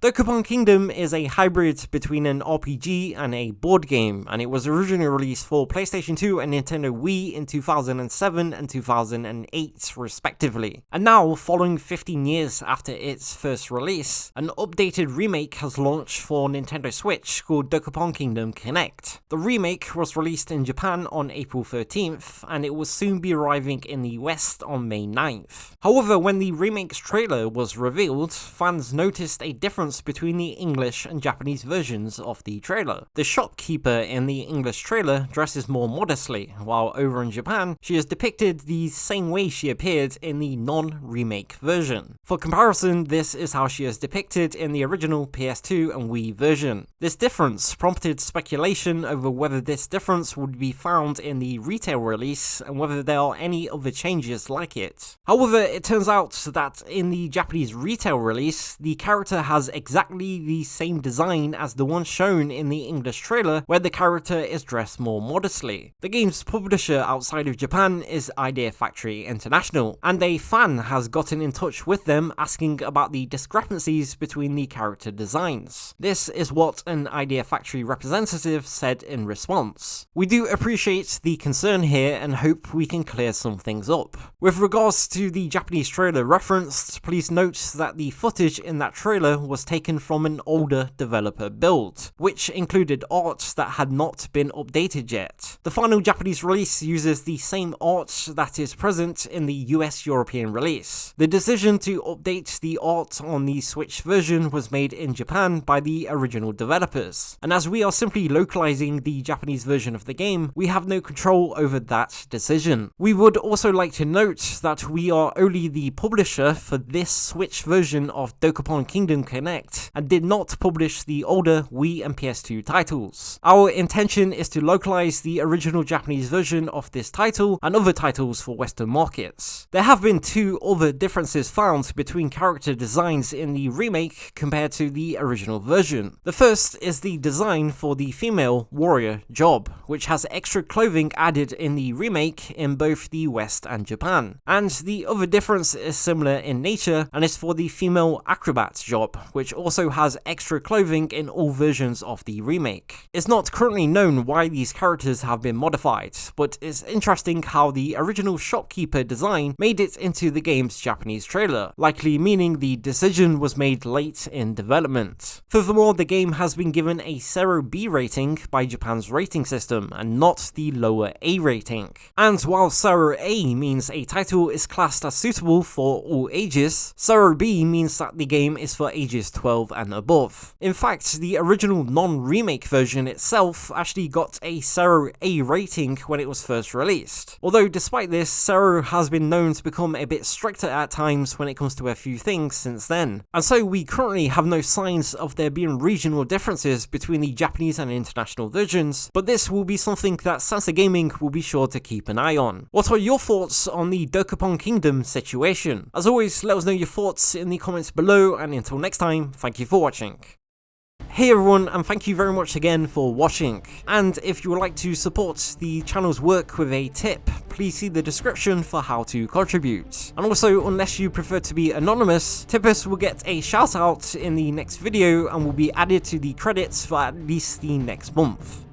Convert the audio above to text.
Dokapon Kingdom is a hybrid between an RPG and a board game, and it was originally released for PlayStation 2 and Nintendo Wii in 2007 and 2008 respectively. And now, following 15 years after its first release, an updated remake has launched for Nintendo Switch called Dokapon Kingdom Connect. The remake was released in Japan on April 13th, and it will soon be arriving in the West on May 9th. However, when the remake's trailer was revealed, fans noticed a difference between the English and Japanese versions of the trailer. The shopkeeper in the English trailer dresses more modestly, while over in Japan, she is depicted the same way she appeared in the non-remake version. For comparison, this is how she is depicted in the original PS2 and Wii version. This difference prompted speculation over whether this difference would be found in the retail release and whether there are any other changes like it. However, it turns out that in the Japanese retail release, the character has exactly the same design as the one shown in the English trailer, where the character is dressed more modestly. The game's publisher outside of Japan is Idea Factory International, and a fan has gotten in touch with them asking about the discrepancies between the character designs. This is what an Idea Factory representative said in response. "We do appreciate the concern here and hope we can clear some things up. With regards to the Japanese trailer referenced, please note that the footage in that trailer was taken from an older developer build, which included art that had not been updated yet. The final Japanese release uses the same art that is present in the US European release. The decision to update the art on the Switch version was made in Japan by the original developers, and as we are simply localizing the Japanese version of the game, we have no control over that decision. We would also like to note that we are only the publisher for this Switch version of Dokapon Kingdom Connect, and did not publish the older Wii and PS2 titles. Our intention is to localize the original Japanese version of this title and other titles for Western markets. There have been two other differences found between character designs in the remake compared to the original version. The first is the design for the female warrior job, which has extra clothing added in the remake in both the West and Japan. And the other difference is similar in nature and is for the female acrobat job, which also has extra clothing in all versions of the remake. It's not currently known why these characters have been modified, but it's interesting how the original shopkeeper design made it into the game's Japanese trailer, likely meaning the decision was made late in development. Furthermore, the game has been given a 0B rating by Japan's rating system and not the lower A rating. And while 0A means a title is classed as suitable for all ages, 0B means that the game is for ages 12 and above. In fact, the original non-remake version itself actually got a 0A rating when it was first released. Although despite this, 0 has been known to become a bit stricter at times when it comes to a few things since then. And so we currently have no signs of there being regional differences between the Japanese and international versions, but this will be something that Censored Gaming will be sure to keep an eye on. What are your thoughts on the Dokapon Kingdom situation? As always, let us know your thoughts in the comments below, and until next time, thank you for watching. Hey everyone, and thank you very much again for watching. And if you would like to support the channel's work with a tip, please see the description for how to contribute. And also, unless you prefer to be anonymous, tippers will get a shout out in the next video and will be added to the credits for at least the next month.